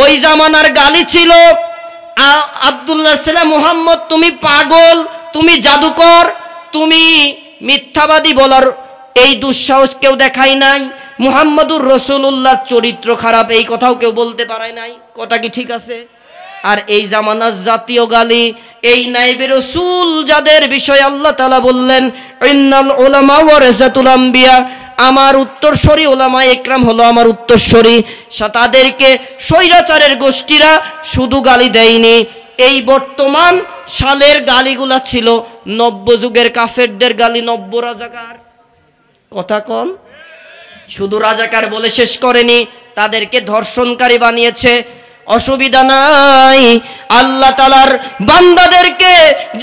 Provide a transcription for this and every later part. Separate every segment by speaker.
Speaker 1: ওই জামানার গালি ছিল আব্দুল্লাহ ছেলে মুহাম্মদ তুমি পাগল, তুমি জাদুকর, তুমি মিথ্যাবাদী বলার এই দুঃসাহস কেউ দেখায় নাই। মুহাম্মদুর রাসূলুল্লাহর চরিত্র খারাপ এই কথাও কেউ বলতে পারে নাই। কথা কি ঠিক আছে? আর এই জামানার জাতীয় গালি, এই নাইবে রাসূল যাদের বিষয়ে আল্লাহ তাআলা বললেন ইন্নাল উলামা ওয়ারাসাতুল আম্বিয়া, আমার উত্তরসূরি ওলামা একরাম হলো আমার উত্তরসূরি, তাদেরকে স্বৈরাচারের গোষ্ঠীরা শুধু গালি দেয়নি, এই বর্তমান সালের গালিগুলা ছিল নব্য যুগের কাফেরদের গালি। নব্য রাজাকার, কথা কম, শুধু রাজাকার বলে শেষ করেনি, তাদেরকে ধর্ষণকারী বানিয়েছে। অসুবিধা নাই, আল্লাহ তাআলার বান্দাদেরকে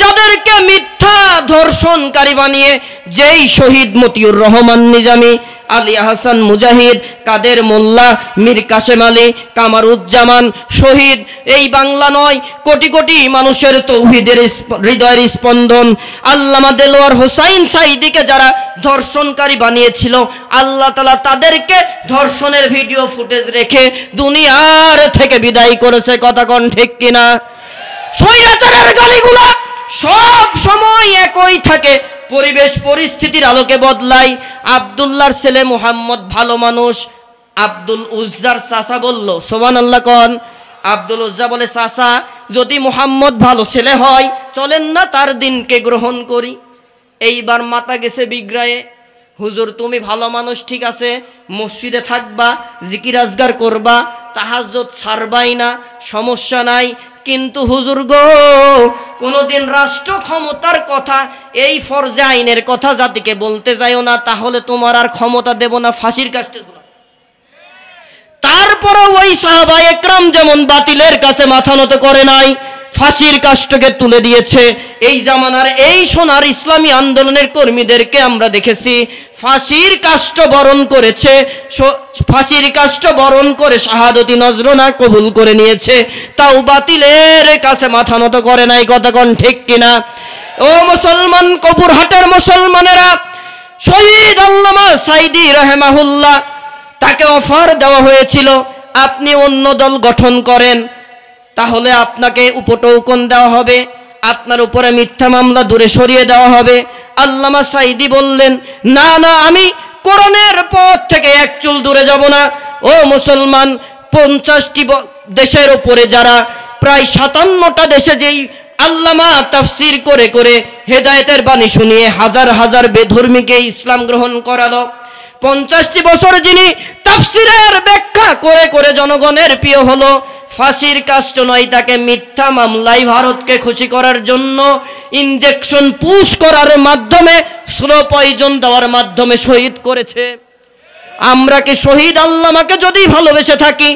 Speaker 1: যাদেরকে মিথ্যা ধর্ষণকারী বানিয়ে, যেই শহীদ মতিউর রহমান নিজামী, আলী আহসান মুজাহিদ, কাদের মোল্লা, মীর কাসেম আলী, কামারুজ্জামান শহীদ, এই বাংলা নয় কোটি কোটি মানুষের তৌহিদের হৃদয়ের স্পন্দন আল্লামা দেলোয়ার হোসাইন সাঈদীকে যারা ধর্ষণকারী বানিয়েছিল, আল্লাহ তাআলা তাদেরকে ধর্ষণের ভিডিও ফুটেজ রেখে দুনিয়ার থেকে বিদায় করেছে। কথা কোন ঠিক কিনা? স্বৈরাচারের গালিগুলো সব সময় একই থাকে, পরিবেশ পরিস্থিতির আলোকে বদলায়। আব্দুল্লাহর ছেলে মুহাম্মদ ভালো মানুষ, আব্দুল উজ্জার চাচা বলল সুবহানাল্লাহ কোন। আব্দুল উজ্জা বলে চাচা যদি মুহাম্মদ ভালো ছেলে হয় চলেন না তার দিনকে গ্রহণ করি। এইবার মাথা গেছে বিগ্রায়ে, হুজুর তুমি ভালো মানুষ ঠিক আছে, মসজিদে থাকবা, জিকির আজগার করবা, তাহাজ্জুদ ছাড়বাই না, সমস্যা নাই, কিন্তু হুজুর গো কোনোদিন রাষ্ট্র ক্ষমতার কথা, এই ফরজে আইনের কথা জাতিকে বলতে যাইও না, তাহলে তোমার আর ক্ষমতা দেব না, ফাঁসির কাস্টে ঝুলাবো। তারপরে ওই সাহাবা একরাম যেমন বাতিলের কাছে মাথা নত করে নাই, ফাঁসির কাস্টকে তুলে দিয়েছে। এই জামানার এই সোনার ইসলামী আন্দোলনের কর্মীদেরকে আমরা দেখেছি ফাঁসির কাষ্ট বরণ করেছে, ফাঁসির কাষ্ট বরণ করে শাহাদতি নজরানা কবুল করে নিয়েছে, তাও বাতিলের কাছে মাথা নত করে নাই। কথা কোন ঠিক কিনা? ও মুসলমান, কপুরহাটের মুসলমানেরা, শহীদ আল্লামা সাঈদী রাহিমাহুল্লাহ, তাকে অফার দেওয়া হয়েছিল আপনি অন্য দল গঠন করেন, তাহলে আপনাকে উপটৌকন দেওয়া হবে, আপনার উপরে মিথ্যা মামলা দূরে সরিয়ে দেওয়া হবে। আল্লামা সাঈদী বললেন না না, আমি কোরআনের পথ থেকে এক চুল দূরে যাব না। ও মুসলমান, 50টি দেশের উপরে যারা, প্রায় 57টা দেশে যেই আল্লামা তাফসির করে করে হেদায়েতের বাণী শুনিয়ে হাজার হাজার বেধর্মীকে ইসলাম গ্রহণ করালো, 50টি বছর যিনি তাফসিরের ব্যাখ্যা করে করে জনগণের প্রিয় হলো, ফাঁসির কাষ্ট নয়, তাকে মিথ্যা মামলায় ভারতকে খুশি করার জন্য ইনজেকশন পুশ করার মাধ্যমে, স্লো পয়জন দেওয়ার মাধ্যমে শহীদ করেছে। আমরা কি শহীদ আল্লামাকে যদি ভালোবেসে থাকি,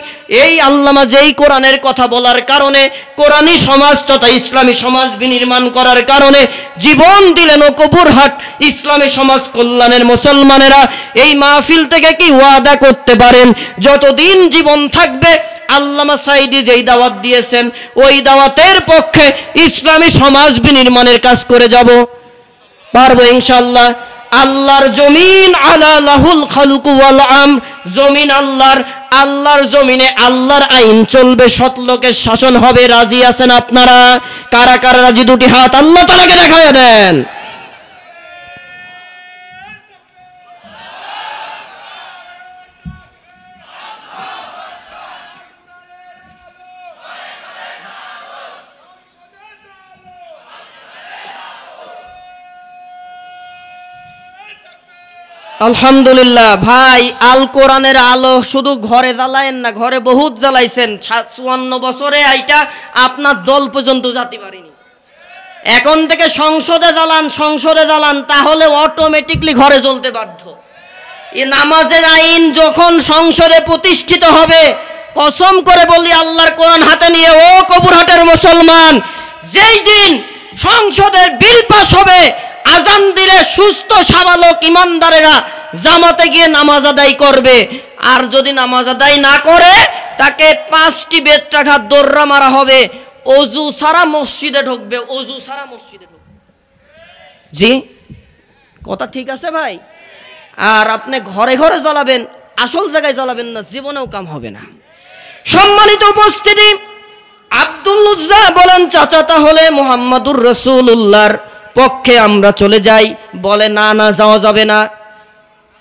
Speaker 1: এই আল্লামা যেই কোরআনের কথা বলার কারণে, কোরআনী সমাজ তথা ইসলামী সমাজ বিনির্মাণ করার কারণে জীবন দিলেন, ও কপুরহাট ইসলামী সমাজ কল্যাণের মুসলমানেরা এই মাহফিল থেকে কি ওয়াদা করতে পারেন যতদিন জীবন থাকবে আল্লামা সাঈদী যেই দাওয়াত দিয়েছেন ওই দাওয়াতের পক্ষে ইসলামী সমাজ বিনির্মাণের কাজ করে যাব? পারবো ইনশাআল্লাহ। আল্লাহর জমিন আলা লাহুল খালকু ওয়াল আম, জমিন আল্লাহর, আল্লাহর জমিনে আল্লাহর আইন চলবে, সৎ লোকের শাসন হবে। রাজি আছেন আপনারা? কারা কারা রাজি? দুটি হাত আল্লাহ তাআলাকে দেখায়া দেন। আলহামদুলিল্লাহ। ভাই, আল কোরআনের আলো শুধু ঘরে জ্বালায়েন না, ঘরে বহুত জ্বালাইছেন, 54 বছরে এইটা আপনার দল পর্যন্ত জাতি পারেনি। এখন থেকে সংসদে জ্বালান, তাহলে অটোমেটিকলি ঘরে জ্বলতে বাধ্য। এই নামাজের আইন যখন সংসদে প্রতিষ্ঠিত হবে, কসম করে বলি আল্লাহর কোরআন হাতে নিয়ে, ও কপুরহাটের মুসলমান, যেই দিন সংসদের বিল পাস হবে, আজান দিলে সুস্থ সাবালক ইমানদারেরা জামাতে গিয়ে নামাজ আদায় করবে, আর যদি নামাজ আদায় না করে তাকে 5টি বেত্রাঘাত দৌড়া মারা হবে, অজু ছাড়া মসজিদে ঢুকবে, অজু ছাড়া মসজিদে ঢুকবে। জি, কথা ঠিক আছে ভাই? আর আপনি ঘরে ঘরে জ্বালাবেন, আসল জায়গায় জ্বালাবেন না, জীবনেও কাম হবে না। সম্মানিত উপস্থিতি, আব্দুল উজ্জা বলেন, চাচা তাহলে মুহাম্মাদুর রাসূলুল্লাহর পক্ষে আমরা চলে যাই। বলে না না, যাওয়া যাবে না।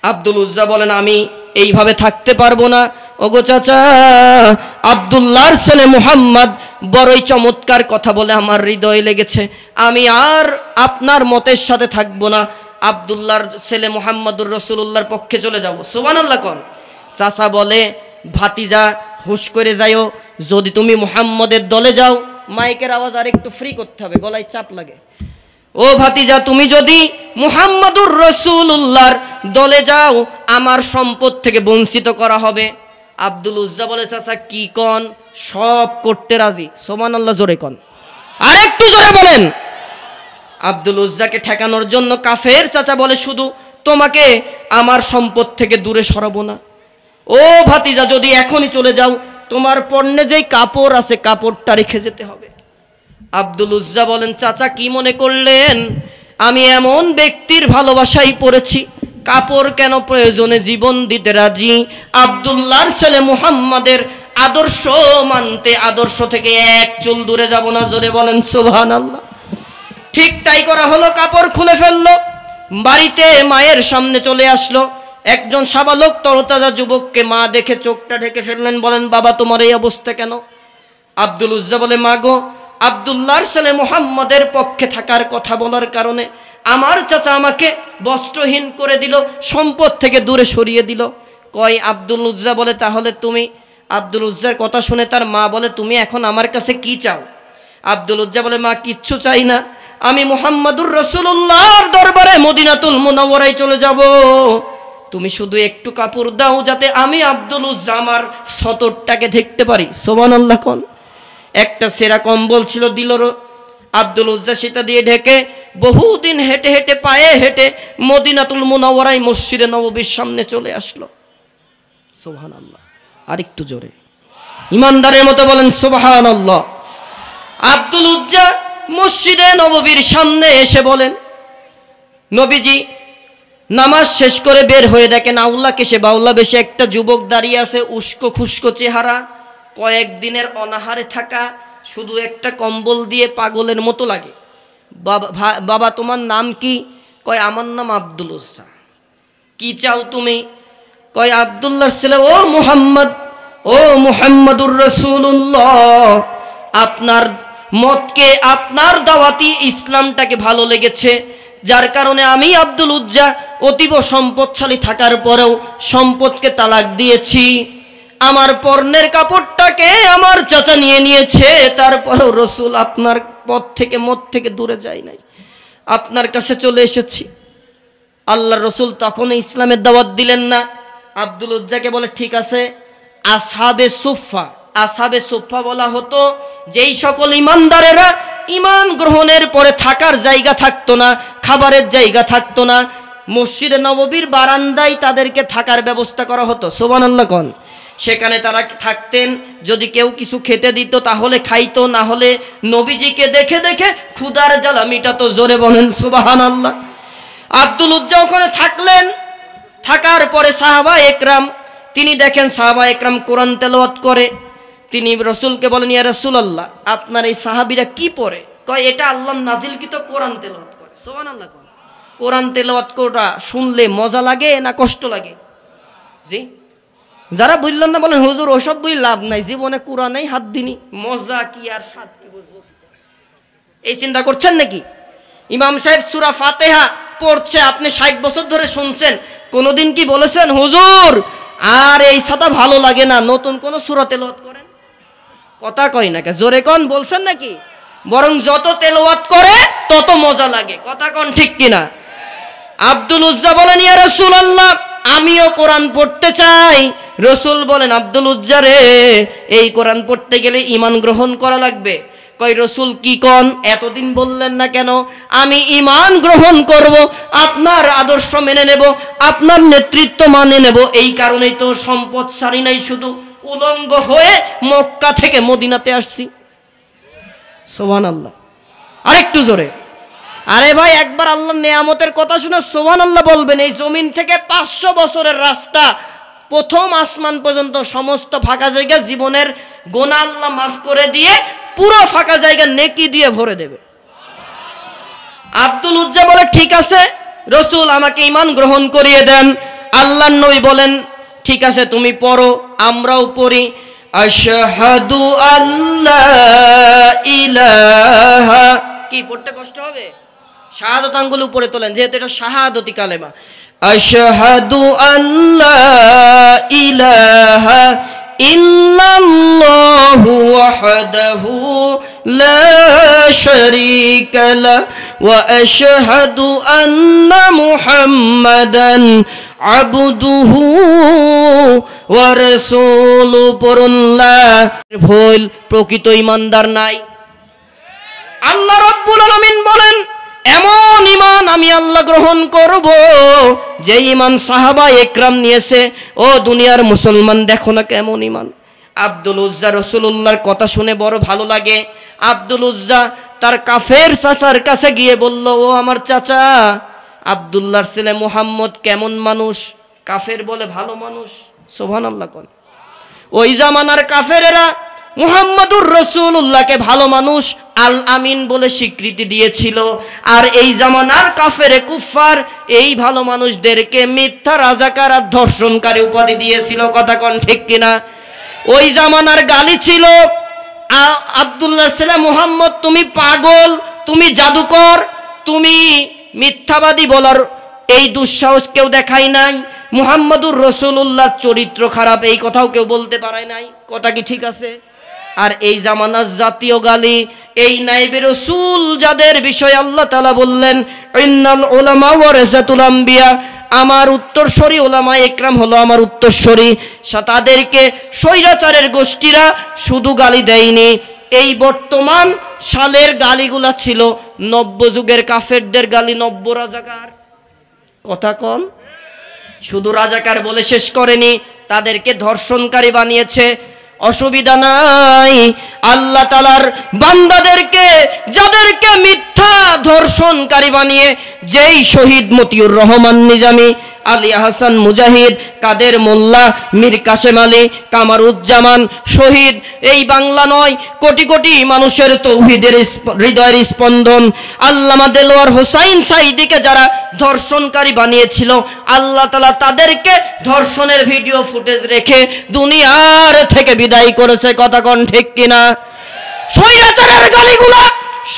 Speaker 1: আব্দুল উজ্জা বলেন, আমি এইভাবে থাকতে পারবো না। ওগো চাচা, আব্দুল্লাহর ছেলে মুহাম্মদ বড়ই চমৎকার কথা বলে আমার হৃদয়ে লেগেছে, আমি আর আপনার মতের সাথে থাকবো না, আব্দুল্লাহর ছেলে মুহাম্মাদুর রাসূলুল্লাহর পক্ষে চলে যাব। সুবহানাল্লাহ কোন। চাচা বলে, ভাতিজা হুশ করে যাও, যদি তুমি মুহাম্মদের দলে যাও, মাইকের আওয়াজ আর একটু ফ্রি করতে হবে, গলায় চাপ লাগে। ও ভাতিজা, তুমি যদি মুহাম্মাদুর রাসূলুল্লাহর দলে যাও, আমার সম্পদ থেকে বঞ্চিত করা হবে। আব্দুল উজ্জা বলে, চাচা কি কন, সব করতে রাজি। সুবহানাল্লাহ জোরে কন, আর একটু জোরে বলেন। আব্দুল উজ্জাকে ঠেকানোর জন্য কাফের চাচা বলে, শুধু তোমাকে আমার সম্পদ থেকে দূরে সরাবো না। ও ভাতিজা, যদি এখনই চলে যাও, তোমার পণ্যে যেই কাপড় আছে কাপড়টা রেখে যেতে হবে। আব্দুল উজ্জা বলেন, চাচা কি মনে করলেন আমি এমন ব্যক্তির ভালোবাসায় পড়েছি, কাপড় কেন, প্রয়োজনে জীবন দিতে রাজি। আব্দুল্লাহর ছেলে মুহাম্মাদের আদর্শ মানতে, আদর্শ থেকে এক চুল দূরে যাব না। জোরে বলেন সুবহানাল্লাহ। ঠিক তাই করা হলো, কাপড় খুলে ফেললো, বাড়িতে মায়ের সামনে চলে আসলো। একজন সাবালক তরতাজা যুবককে মা দেখে চোখটা ঢেকে ফেললেন, বলেন, বাবা তোমার এই অবস্থা কেন? আব্দুল উজ্জা বলে, মা গো, আব্দুল্লাহর ছেলে মুহাম্মাদের পক্ষে থাকার কথা বলার কারণে আমার চাচা আমাকে বস্ত্রহীন করে দিল, সম্পদ থেকে দূরে সরিয়ে দিল। কয় আব্দুল উজ্জা বলে, তাহলে তুমি, আব্দুল উজ্জার কথা শুনে তার মা বলে, তুমি এখন আমার কাছে কি চাও? আব্দুল উজ্জা বলে, মা কিচ্ছু চাই না, আমি মুহাম্মাদুর রাসূলুল্লাহর দরবারে মদিনাতুল মুনাওয়ারায় চলে যাব, তুমি শুধু একটু কাপড় দাও যাতে আমি আব্দুল উজ্জা আমার সতরটাকে ঢেকতে পারি। সুবহানাল্লাহ কোন। একটা সেরা কম্বল ছিল, দিল আব্দুল উজ্জা, সেটা দিয়ে ঢেকে বহুদিন হেঁটে হেঁটে, পায়ে হেঁটে মদিনাতুল মুনাওয়ারায় মসজিদে নববীর সামনে চলে আসলো। সুবহানাল্লাহ, আর একটু জোরে ইমানদারের মতো বলেন সুবহানাল্লাহ। আব্দুল উজ্জা মসজিদে নববীর সামনে এসে বলেন, নবীজি নামাজ শেষ করে বের হয়ে দেখেন আউলা কেশে বাউলা বেশে একটা যুবক দাঁড়িয়ে আছে, উস্কো খুস্কো চেহারা, কয়েকদিনের অনাহারে থাকা, শুধু একটা কম্বল দিয়ে পাগলের মতো লাগে। বাবা তোমার নাম কি? কয় আমার নাম আব্দুল উজ্জা। কি চাও তুমি? কয় আব্দুল্লাহর ছেলে ও মুহাম্মদ, ও মুহাম্মাদুর রাসূলুল্লাহ, আপনার মতকে, আপনার দাওয়াতি ইসলামটাকে ভালো লেগেছে, যার কারণে আমি আব্দুল উজ্জা অতীব সম্পদশালী থাকার পরেও সম্পদকে তালাক দিয়েছি। আমার পর্নের কাপড়টাকে আমার চাচা নিয়ে নিয়েছে, তারপরেও রসুল আপনার পথ থেকে, মত থেকে দূরে যায় নাই, আপনার কাছে চলে এসেছি। আল্লাহর রসুল তখন ইসলামের দাওয়াত দিলেন না। আব্দুল উজ্জাকে বলে, ঠিক আছে, আসহাবে সুফা, আসহাবে সুফা বলা হতো যেই সকল ইমানদারেরা ইমান গ্রহণের পরে থাকার জায়গা থাকতো না, খাবারের জায়গা থাকতো না, মসজিদে নববীর বারান্দায় তাদেরকে থাকার ব্যবস্থা করা হতো। সুবহানাল্লাহ কোন। সেখানে তারা থাকতেন, যদি কেউ কিছু খেতে দিত তাহলে খাইতো, না হলে নবীজিকে দেখে দেখে ক্ষুধার জ্বালা মিটাতো। জোরে বলেন সুবহানাল্লাহ। আব্দুল উজ্জা ওখানে থাকলেন, থাকার পরে সাহাবা একরাম, তিনি দেখেন সাহাবা একরাম কোরআন তেলাওয়াত করে। তিনি রসুলকে বলেন, ইয়া রাসূলুল্লাহ, আপনার এই সাহাবীরা কি পড়ে? কয় এটা আল্লাহর নাজিলকৃত কোরআন তেলাওয়াত করে। সুবহানাল্লাহ। কোরআন তেলাওয়াত করা শুনলে মজা লাগে না কষ্ট লাগে? জি, যারা বললেন না বলেন হুজুর ওসব বই লাভ নাই, জীবনে কোরআনেই হাত দিনি, মজা কি আর স্বাদ কি বুঝবো, এই চিন্তা করছেন নাকি? ইমাম সাহেব সূরা ফাতিহা পড়ছে, আপনি 60 বছর ধরে শুনছেন, কোনোদিন কি বলেছেন হুজুর আর এই সাদা ভালো লাগে না, নতুন কোন সূরা তেলাওয়াত করেন? কথা কয় না কে, জোরে কোন, বলছেন নাকি? বরং যত তেলাওয়াত করে তত মজা লাগে। কথা কোন ঠিক কিনা? আব্দুল উজ্জা বলেন, ইয়া রাসূলুল্লাহ, আমিও কোরআন পড়তে চাই। রসুল বলেন, আব্দুল উজ্জা রে, এই কোরআন পড়তে গেলে ঈমান গ্রহণ করা লাগবে। কয় রসুল কি কোন, এতদিন বললেন না কেন? আমি ঈমান গ্রহণ করব, আপনার আদর্শ মেনে নেব, আপনার নেতৃত্ব মানে নেব, এই কারণেই তো সম্পদ সারি নাই, শুধু উলঙ্গ হয়ে মক্কা থেকে মদিনাতে আসছি। সুবহানাল্লাহ, আরেকটু জোরে। আরে ভাই, একবার আল্লাহর নেয়ামতের কথা শুনে সুবহানাল্লাহ বলবেন। এই জমিন থেকে 500 বছরের রাস্তা প্রথম আসমান পর্যন্ত সমস্ত ফাঁকা জায়গা জীবনের গোনা আল্লাহ মাফ করে দিয়ে পুরো ফাঁকা জায়গা নেকি দিয়ে ভরে দেবে। আব্দুল উজ্জা বলে ঠিক আছে রসুল আমাকে ঈমান গ্রহণ করিয়ে দেন। আল্লাহর নবী বলেন ঠিক আছে তুমি পড়ো, আমরাও পড়ি। আশহাদু আল্লা ইলাহা, কি পড়তে কষ্ট হবে? শাহাদাত আঙ্গুল উপরে তোলেন যেহেতু এটা শাহাদতি কালেমা। আশহাদু আল্লা ইলাহা ইল্লাল্লাহু ওয়াহদাহু লা শারীকা লাহু ওয়া আশহাদু আন্না মুহাম্মাদান আবদুহু ওয়া রাসূলুহু। পড়ুল্লাহ ভুল প্রকৃত ঈমানদার নাই। আল্লাহ রাব্বুল আলামিন বলেন এমন ঈমান আমি আল্লাহ গ্রহণ করব যে ঈমান সাহাবা একরাম নিয়েছে। ও দুনিয়ার মুসলমান দেখো না কেমন ঈমান। আব্দুল উজ্জা রাসূলুল্লাহর কথা শুনে বড় ভালো লাগে। আব্দুল উজ্জা তার কাফের চাচার কাছে গিয়ে বলল, ও আমার চাচা, আব্দুল্লাহর ছেলে মুহাম্মদ কেমন মানুষ? কাফের বলে ভালো মানুষ। সুবহানাল্লাহ কোন। ওই জামানার কাফেরেরা মুহাম্মদুর রাসূলুল্লাহকে ভালো মানুষ আল আমিন বলে স্বীকৃতি দিয়েছিল, আর এই জামানার কাফেরে কুফার এই ভালো মানুষদেরকে মিথ্যা রাজাকার আর ধর্ষণকারী উপাধি দিয়েছিল। কথা কোন ঠিক কিনা? ওই জামানার গালি ছিল আব্দুল্লাহর ছেলে মুহাম্মদ তুমি পাগল, তুমি জাদুকর, তুমি মিথ্যাবাদী বলার এই দুঃসাহস কেউ দেখায় নাই। মুহাম্মদুর রাসূলুল্লাহর চরিত্র খারাপ এই কথাও কেউ বলতে পারে নাই। কথা কি ঠিক আছে? আর এই জামানার জাতীয় গালি এই নায়েবে রাসূল যাদের বিষয়ে আল্লাহ তাআলা বললেন ইন্নাল উলামা ওয়ারাসাতুল আম্বিয়া, আমার উত্তরসূরি ওলামা একরাম হলো আমার উত্তরসূরি, তাদেরকে স্বৈরাচারের গোষ্ঠীরা শুধু গালি দেয়নি, এই বর্তমান সালের গালিগুলা ছিল নব্য যুগের কাফেরদের গালি, নব্য রাজাকার। কথা কন, শুধু রাজাকার বলে শেষ করেনি, তাদেরকে ধর্ষণকারী বানিয়েছে। অসুবিধা নাই, আল্লাহ তাআলার বান্দাদেরকে যাদেরকে মিথ্যা ধর্ষণকারী বানিয়ে যেই শহীদ মতিউর রহমান নিজামী, আলী হাসান মুজাহিদ, কাদের মোল্লা, মীর কাসেম আলী, কামারুজ্জামান শহীদ, এই বাংলা নয় কোটি কোটি মানুষের তৌহিদের হৃদয়ের স্পন্দন আল্লামা দেলোয়ার হোসাইন সাঈদীকে যারা ধর্ষণকারী বানিয়েছিল, আল্লাহ তাআলা তাদেরকে ধর্ষণের ভিডিও ফুটেজ রেখে দুনিয়ার থেকে বিদায় করেছে। কথা কোন ঠিক কিনা? স্বৈরাচারের গালিগুলো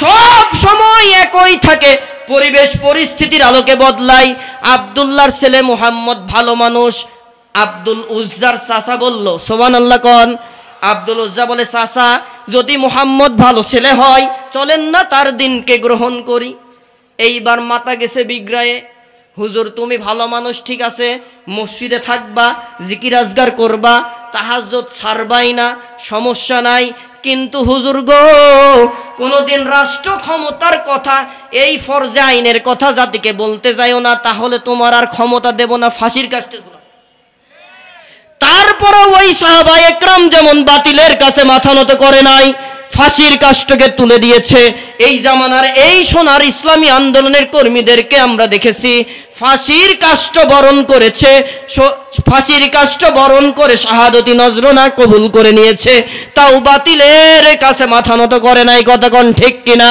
Speaker 1: সব সময় একই থাকে, পরিবেশ পরিস্থিতির আলোকে বদলাই। আব্দুল্লাহর ছেলে মুহাম্মদ ভালো মানুষ। আব্দুল উজ্জার চাচা বলল, সুবহানাল্লাহ কোন। আব্দুল উজ্জা বলে, চাচা যদি মুহাম্মদ ভালো ছেলে হয় চলেন না তার দিনকে গ্রহণ করি। এইবার মাথা গেছে বিগ্রায়ে, হুজুর তুমি ভালো মানুষ ঠিক আছে, মসজিদে থাকবা, জিকির আজগার করবা, তাহাজ্জুদ ছাড়বাই না, সমস্যা নাই, কিন্তু হুজুর গো কোনোদিন রাষ্ট্র ক্ষমতার কথা, এই ফরজে আইনের কথা জাতিকে বলতে যাইও না, তাহলে তোমার আর ক্ষমতা দেব না, ফাঁসির কাস্টে ঝুলাবো। তারপরে ওই সাহাবা একরাম যেমন বাতিলের কাছে মাথা নত করে নাই, ফাঁসির কাস্টকে তুলে দিয়েছে। এই জামানার এই সোনার ইসলামী আন্দোলনের কর্মীদেরকে আমরা দেখেছি ফাঁসির কাষ্ট বরণ করেছে, ফাঁসির কাষ্ট বরণ করে শাহাদতি নজরানা কবুল করে নিয়েছে, তাও বাতিলের কাছে মাথা নত করে নাই। কথা কোন ঠিক কিনা?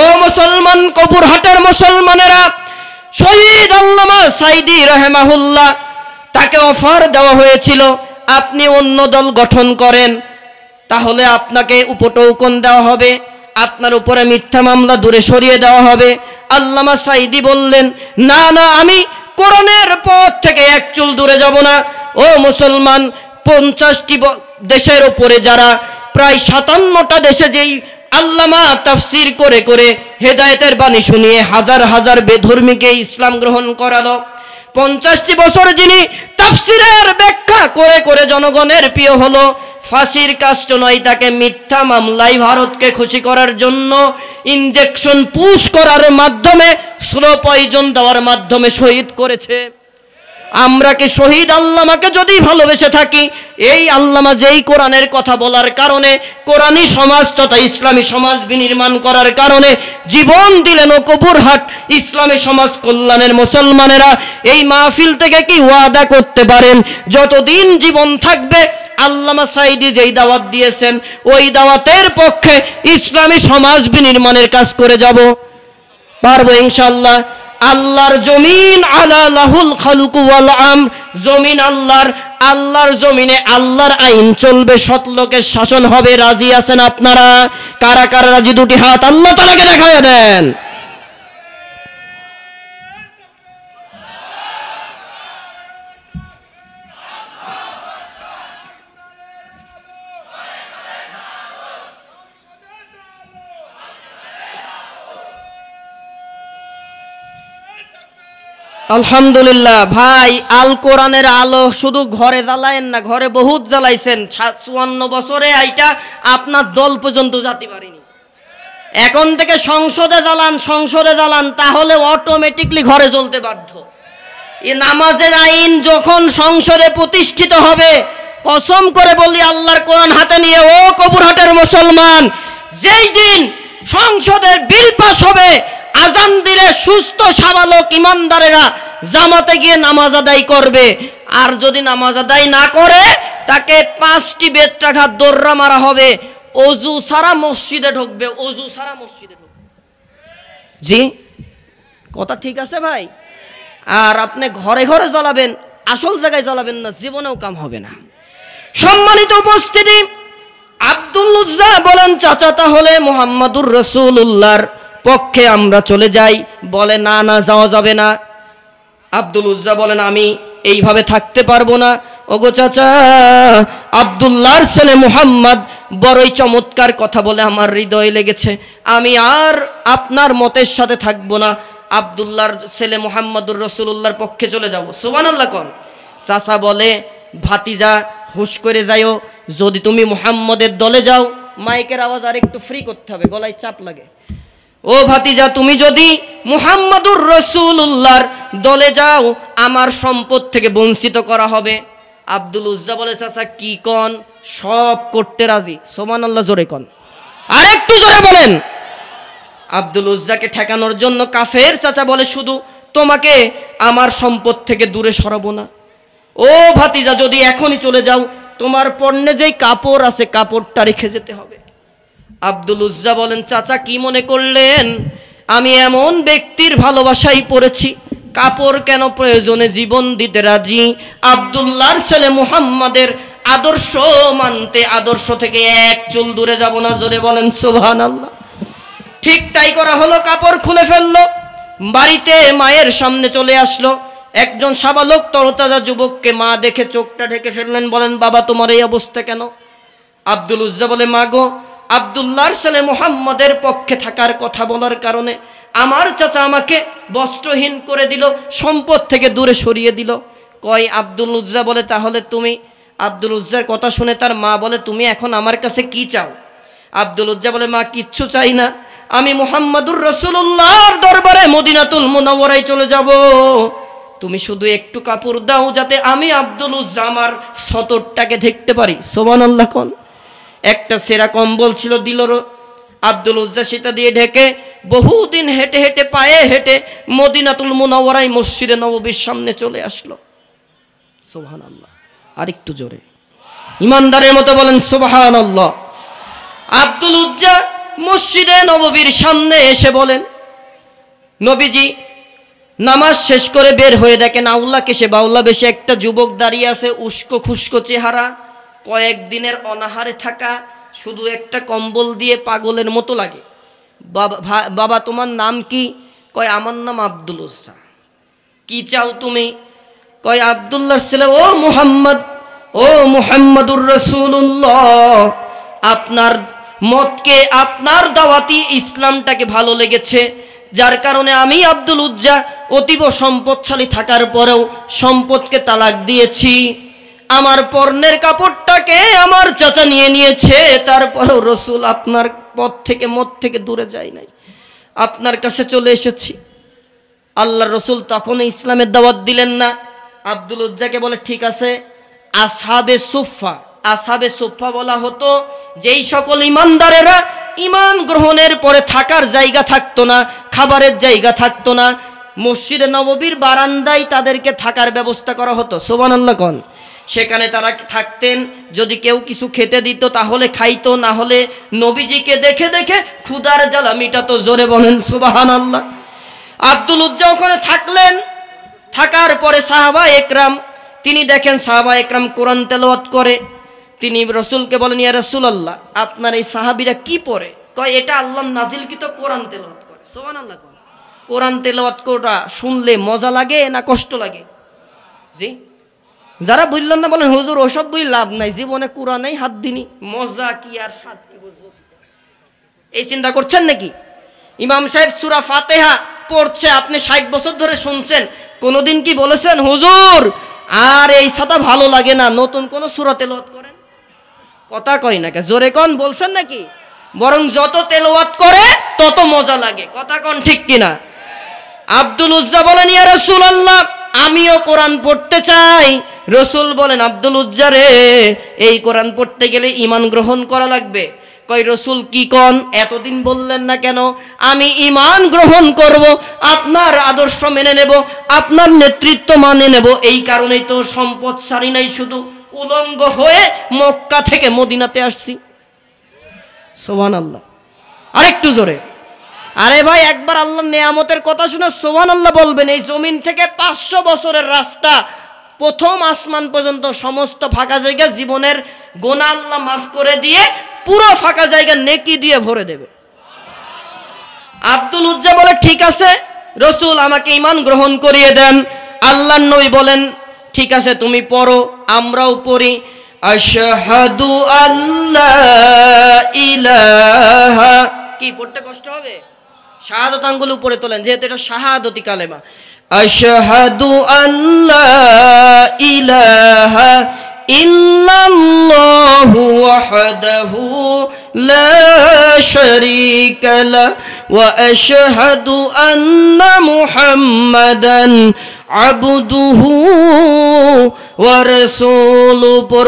Speaker 1: ও মুসলমান, কবুরহাটের মুসলমানেরা, শহীদ আল্লামা সাঈদী রাহিমাহুল্লাহ তাকে অফার দেওয়া হয়েছিল আপনি অন্য দল গঠন করেন, তাহলে আপনাকে উপটৌকন দেওয়া হবে, আপনার উপরে মিথ্যা মামলা দূরে সরিয়ে দেওয়া হবে। আল্লামা সাঈদী বললেন, না না, আমি কোরআনের পথ থেকে এক চুল দূরে যাব না। ও মুসলমান, 50টি দেশের উপরে যারা প্রায় 57টা দেশে যেই আল্লামা তাফসির করে করে হেদায়েতের বাণী শুনিয়ে হাজার হাজার বেধর্মীকে ইসলাম গ্রহণ করালো, 50টি বছর যিনি তাফসিরের ব্যাখ্যা করে করে জনগণের প্রিয় হলো, ফাঁসির কাষ্ট নয়, তাকে মিথ্যা মামলায় ভারতকে খুশি করার জন্য ইনজেকশন পুশ করার মাধ্যমে, স্লো পয়জন দেওয়ার মাধ্যমে শহীদ করেছে। আমরা কি শহীদ আল্লামাকে যদি ভালোবেসে থাকি, এই আল্লামা যেই কোরআনের কথা বলার কারণে, কোরআনী সমাজ তথা ইসলামী সমাজ বিনির্মাণ করার কারণে জীবন দিলেন ও কবুরহাট ইসলামী সমাজ কল্যাণের মুসলমানেরা এই মাহফিল থেকে কি ওয়াদা করতে পারেন যতদিন জীবন থাকবে আল্লামা সাঈদী যেই দাওয়াত দিয়েছেন ওই দাওয়াতের পক্ষে ইসলামী সমাজ বিনির্মাণের কাজ করে যাব? পারবো ইনশাআল্লাহ। আল্লাহর জমিন আলা লাহুল খালকু ওয়াল আমর, জমিন আল্লাহর, আল্লাহর জমিনে আল্লাহর আইন চলবে, সৎ লোকের শাসন হবে। রাজি আছেন আপনারা? কারা কারা রাজি? দুটি হাত আল্লাহ তাআলাকে দেখায় দেন। আলহামদুলিল্লাহ। ভাই, আল কোরআনের আলো শুধু ঘরে জ্বালায়েন না, ঘরে বহুত জ্বালাইছেন। 54 বছরে এইটা আপনার দল পর্যন্ত যেতে পারেনি। এখন থেকে সংসদে জ্বালান, তাহলে অটোমেটিকলি ঘরে জ্বলতে বাধ্য। এই নামাজের আইন যখন সংসদে প্রতিষ্ঠিত হবে, কসম করে বলি আল্লাহর কোরআন হাতে নিয়ে, ও কবুরহাটের মুসলমান, যেই দিন সংসদের বিল পাস হবে, আজান দিলে সুস্থ সাবালক ইমানদারেরা জামাতে গিয়ে নামাজ আদায় করবে। আর যদি নামাজ আদায় না করে, তাকে 5টি বেত্রাঘাত দৌড়া মারা হবে। অজু ছাড়া মসজিদে ঢুকবে, অজু ছাড়া মসজিদে ঢুকবে। জি, কথা ঠিক আছে ভাই? আর আপনি ঘরে ঘরে জ্বালাবেন, আসল জায়গায় জ্বালাবেন না, জীবনেও কাম হবে না। সম্মানিত উপস্থিতি, আব্দুল উজ্জা বলেন, চাচা তাহলে মুহাম্মাদুর রাসূলুল্লাহর পক্ষে আমরা চলে যাই। বলে, না না, যাওয়া যাবে না। আব্দুল উজ্জা বলেন, আমি এইভাবে থাকতে পারবো না। ওগো চাচা, আব্দুল্লাহর ছেলে মুহাম্মদ বড়ই চমৎকার কথা বলে আমার হৃদয়ে লেগেছে, আমি আর আপনার মতের সাথে থাকবো না, আব্দুল্লাহর ছেলে মুহাম্মাদুর রাসূলুল্লাহর পক্ষে চলে যাব। সুবহানাল্লাহ কোন? চাচা বলে, ভাতিজা হুশ করে যাইও, যদি তুমি মুহাম্মদের দলে যাও, মাইকের আওয়াজ আর একটু ফ্রি করতে হবে, গলায় চাপ লাগে। ও ভাতিজা, তুমি যদি মুহাম্মাদুর রাসূলুল্লাহর দলে যাও, আমার সম্পদ থেকে বঞ্চিত করা হবে। আব্দুল উজ্জা বলে, চাচা কি কন? সব করতে রাজি। সুবহানাল্লাহ জোরে কন, আর একটু জোরে বলেন। আব্দুল উজ্জাকে ঠেকানোর জন্য কাফের চাচা বলে, শুধু তোমাকে আমার সম্পদ থেকে দূরে সরাবো না। ও ভাতিজা, যদি এখনই চলে যাও, তোমার পরনে যেই কাপড় আছে, কাপড়টা রেখে যেতে হবে। আব্দুল উজ্জা বলেন, চাচা কি মনে করলেন আমি এমন ব্যক্তির ভালোবাসায় পড়েছি, কাপড় কেন, প্রয়োজনে জীবন দিতে রাজি। আব্দুল্লাহর ছেলে মুহাম্মাদের আদর্শ মানতে, আদর্শ থেকে এক চুল দূরে যাব না। জোরে বলেন সুবহানাল্লাহ। ঠিক তাই করা হলো। কাপড় খুলে ফেললো, বাড়িতে মায়ের সামনে চলে আসলো। একজন সাবালক তরতাজা যুবককে মা দেখে চোখটা ঢেকে ফেললেন। বলেন, বাবা তোমার এই অবস্থা কেন? আব্দুল উজ্জা বলে, মা গো, আব্দুল্লাহর ছেলে মুহাম্মাদের পক্ষে থাকার কথা বলার কারণে আমার চাচা আমাকে বস্ত্রহীন করে দিল, সম্পদ থেকে দূরে সরিয়ে দিল। কয় আব্দুল উজ্জা বলে, তাহলে তুমি? আব্দুল উজ্জার কথা শুনে তার মা বলে, তুমি এখন আমার কাছে কি চাও? আব্দুল উজ্জা বলে, মা কিচ্ছু চাই না, আমি মুহাম্মাদুর রাসূলুল্লাহর দরবারে মদিনাতুল মুনাওয়ারায় চলে যাব। তুমি শুধু একটু কাপড় দাও, যাতে আমি আব্দুল উজ্জা আমার সতরটাকে ঢেকতে পারি। সুবহানাল্লাহ কোন? একটা সেরা কম্বল ছিল, দিল। আব্দুল উজ্জা সেটা দিয়ে ঢেকে বহুদিন হেঁটে হেঁটে, পায়ে হেঁটে মদিনাতুল মুনাওয়ারায় মসজিদে নববীর সামনে চলে আসলো। সুবহানাল্লাহ, আর একটু জোরে ইমানদারের মতো বলেন সুবহানাল্লাহ। আব্দুল উজ্জা মসজিদে নববীর সামনে এসে বলেন, নবীজি নামাজ শেষ করে বের হয়ে দেখেন আউলা কেশে বাউলা বেশে একটা যুবক দাঁড়িয়ে আছে, উস্কো খুস্কো চেহারা, কয়েকদিনের অনাহারে থাকা, শুধু একটা কম্বল দিয়ে পাগলের মতো লাগে। বাবা তোমার নাম কি? কয় আমার নাম আব্দুল উজ্জা। কি চাও তুমি? কয় আব্দুল্লাহর ছেলে ও মুহাম্মদ, ও মুহাম্মাদুর রাসূলুল্লাহ, আপনার মতকে, আপনার দাওয়াতি ইসলামটাকে ভালো লেগেছে, যার কারণে আমি আব্দুল উজ্জা অতীব সম্পদশালী থাকার পরেও সম্পদকে তালাক দিয়েছি। আমার পরনের কাপড়টাকে আমার চাচা নিয়ে নিয়েছে, তারপরেও রসুল আপনার পথ থেকে, মত থেকে দূরে যায় নাই, আপনার কাছে চলে এসেছি। আল্লাহর রসুল তখন ইসলামের দাওয়াত দিলেন না। আব্দুল উজ্জাকে বলে, ঠিক আছে, আসহাবে সুফা, আসহাবে সুফা বলা হতো যেই সকল ইমানদারেরা ঈমান গ্রহণের পরে থাকার জায়গা থাকতো না, খাবারের জায়গা থাকতো না। মসজিদে নববীর বারান্দায় তাদেরকে থাকার ব্যবস্থা করা হতো, সুবহানাল্লাহ কোন। সেখানে তারা থাকতেন, যদি কেউ কিছু খেতে দিত তাহলে খাইতো, না হলে নবীজিকে দেখে দেখে ক্ষুধার জ্বালা মিটাতো। জোরে বলেন সুবহানাল্লাহ। আব্দুল উজ্জা ওখানে থাকলেন। থাকার পরে সাহাবা একরাম, তিনি দেখেন সাহাবা একরাম কোরআন তেলাওয়াত করে। তিনি রসুলকে বলেন, ইয়া রাসূলুল্লাহ, আপনার এই সাহাবীরা কি পড়ে? কয়, এটা আল্লাহর নাজিলকৃত কোরআন তেলাওয়াত করে। সুবহানাল্লাহ। কোরআন তেলাওয়াত করা শুনলে মজা লাগে না কষ্ট লাগে? জি, যারা বললেন না বলেন, হুজুর ওসব বই লাভ নাই, জীবনে কোরআনেই হাত দিনি, মজা কি আর স্বাদ কি বুঝবো? এই চিন্তা করছেন নাকি? ইমাম সাহেব সূরা ফাতিহা পড়ছে, আপনি 60 বছর ধরে শুনছেন, কোনোদিন কি বলেছেন হুজুর আর এই সাদা ভালো লাগে না, নতুন কোন সূরা তেলাওয়াত করেন? কথা কয় না, জোরে কোন বলছেন নাকি? বরং যত তেলাওয়াত করে তত মজা লাগে। কথা কোন ঠিক কিনা? আব্দুল উজ্জা বলেন, ইয়া রাসূলুল্লাহ, আমিও কোরআন পড়তে চাই। রসুল বলেন, আব্দুল উজ্জা রে, এই কোরআন পড়তে গেলে ঈমান গ্রহণ করা লাগবে। কই রসুল কি কোন, এতদিন বললেন না কেন? আমি ঈমান গ্রহণ করব, আপনার আদর্শ মেনে নেব, আপনার নেতৃত্ব মানে নেব। এই কারণেই তো সম্পদ সারি নাই, শুধু উলঙ্গ হয়ে মক্কা থেকে মদিনাতে আসছি। সুবহানাল্লাহ। আরেকটু জোরে। আরে ভাই, একবার আল্লাহর নেয়ামতের কথা শুনে সুবহানাল্লাহ বলবেন। এই জমিন থেকে 500 বছরের রাস্তা, প্রথম আসমান পর্যন্ত সমস্ত ফাঁকা জায়গা, জীবনের গুনাহ আল্লাহ মাফ করে দিয়ে পুরো ফাঁকা জায়গা নেকি দিয়ে ভরে দেবে। আব্দুল উজ্জা বলে, ঠিক আছে রসুল, আমাকে ঈমান গ্রহণ করিয়ে দেন। আল্লাহর নবী বলেন, ঠিক আছে তুমি পড়ো, আমরাও পড়ি। আশহাদু আল্লা ইলাহা, কি পড়তে কষ্ট হবে? শাহাদাত আঙ্গুল উপরে তোলেন, যেহেতু এটা শাহাদতি কালেমা। আশহাদু আল্লা ইলাহা ইল্লাল্লাহু ওয়াহদাহু লা শারীকা লাহু ওয়া আশহাদু আন্না মুহাম্মাদান আবদুহু ওয়া রাসূলুহু।